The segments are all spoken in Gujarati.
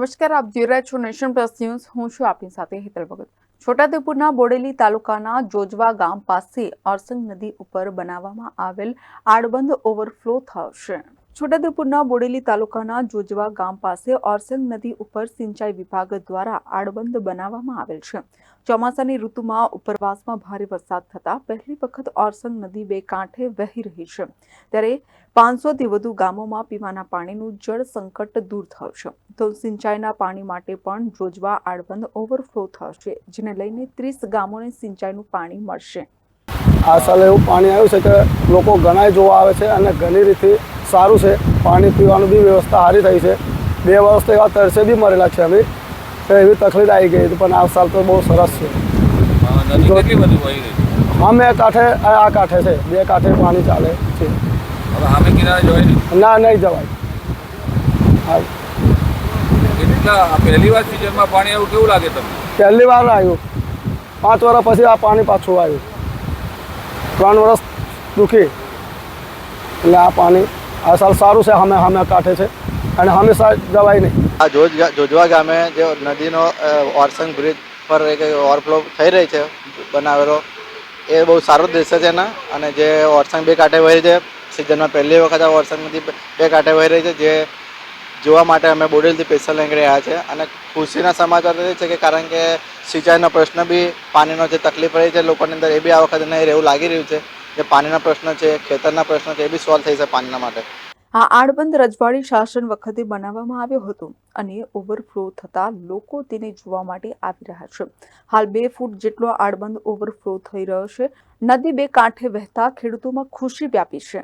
નમસ્કાર, આપ જોઈ રહ્યા છો નેશન પ્લસ ન્યૂઝ. હું છું આપની સાથે હેતલ ભગત. છોટાઉદેપુરના બોડેલી તાલુકાના જોજવા ગામ પાસે ઓરસંગ નદી ઉપર બનાવવામાં આવેલ આડબંધ ઓવરફ્લો થયો છે. છોટાઉદેપુરના બોડેલી તાલુકાના જોજવા ગામ પાસે ઓરસંગ નદી ઉપર સિંચાઈ વિભાગ દ્વારા આડબંધ બનાવવામાં આવેલ છે. ચોમાસાની ઋતુમાં ઉપરવાસમાં ભારે વરસાદ થતા પહેલી વખત ઓરસંગ નદી બે કાંઠે વહી રહી છે, ત્યારે 500થી વધુ ગામોમાં પીવાના પાણીનું જળ સંકટ દૂર થયું છે, તો સિંચાઈના પાણી માટે પણ જોજવા આડબંધ ઓવરફ્લો થયો છે, જેને લઈને 30 ગામોને સિંચાઈનું પાણી મળશે. આ સાલ એવું પાણી આવ્યું છે કે લોકો ઘણાય જોવા આવે છે અને ઘણી રીતે સારું છે. પાણી પીવાનું બી વ્યવસ્થા સારી થઈ છે. 2 વર્ષ એવા તરસે બી મરેલા છે અમે, તો એવી તકલીફ આવી ગઈ હતી, પણ આ સાલ તો બહુ સરસ છે. અમે કાંઠે આ કાંઠે છે, 2 કાંઠે પાણી ચાલે છે. ના, નહીં જવાય. પહેલી વાર સિઝનમાં પાણી આવ્યું, કેવું લાગે તમને? પહેલી વાર આવ્યું. 5 વર્ષ પછી આ પાણી પાછું આવ્યું. 3 વર્ષ દુઃખી, એટલે આ પાણી આ સાલ સારું છે. અમે કાંઠે છે અને હંમેશા જવાય નહીં. આ જોજવા ગામે જે નદીનો ઓરસંગ બ્રિજ પર ઓવરફ્લો થઈ રહી છે બનાવેલો, એ બહુ સારો દ્રશ્ય છે એના. અને જે ઓરસંગ 2 કાંઠે વહી છે, સિઝનમાં પહેલી વખત આ ઓરસંગ નદી 2 કાંઠે વહી રહી છે, જે જોવા માટે અમે બોડેલથી સ્પેશિયલ નીકળી રહ્યા છે. અને ખુશીના સમાચાર એ છે કે કારણ કે સિંચાઈનો પ્રશ્ન બી, પાણીનો જે તકલીફ રહી છે લોકોની અંદર, એ બી આ વખતે નહીં રહેવું લાગી રહ્યું છે. જે પાણીના પ્રશ્ન છે, ખેતરના પ્રશ્ન છે, એ બી સોલ્વ થઈ છે પાણીના માટે. આ આડબંધ રજવાડી શાસન વખતે બનાવવામાં આવ્યો હતો અને ઓવરફ્લો થતા લોકો તેને જોવા માટે આવી રહ્યા છે. હાલ 2 ફૂટ જેટલો આડબંધ ઓવરફ્લો થઈ રહ્યો છે. નદી 2 કાંઠે વહેતા ખેડૂતોમાં ખુશી વ્યાપી છે.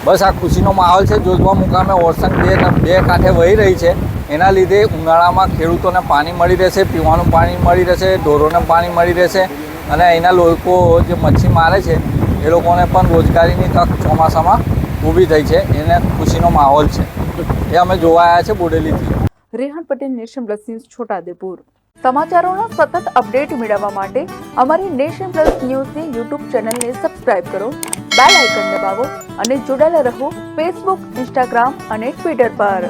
બસ આ ખુશીનો માહોલ છે. જોજવા મુકામે ઓરસંગ 2 કાંઠે વહી રહી છે. એના લીધે ઉનાળામાં ખેડૂતોને પાણી મળી રહેશે, પીવાનું પાણી મળી રહેશે, ઢોરોને પાણી મળી રહેશે, અને અહીંના લોકો જે મચ્છી મારે છે એ લોકોને પણ રોજગારીની તક ચોમાસામાં ઊભી થઈ છે. એને ખુશીનો માહોલ છે. એ અમે જોવા આવ્યા છે બોડેલીથી. Rehan Patel, nation plus news, Chhota Udepur. સમાચારોના સતત અપડેટ મેળવવા માટે અમારી નેશન પ્લસ ન્યૂઝની યુટ્યુબ ચેનલને સબસ્ક્રાઇબ કરો, બેલ આઇકન દબાવો અને જોડાયેલા રહો ફેસબુક, ઇન્સ્ટાગ્રામ અને ટ્વિટર પર.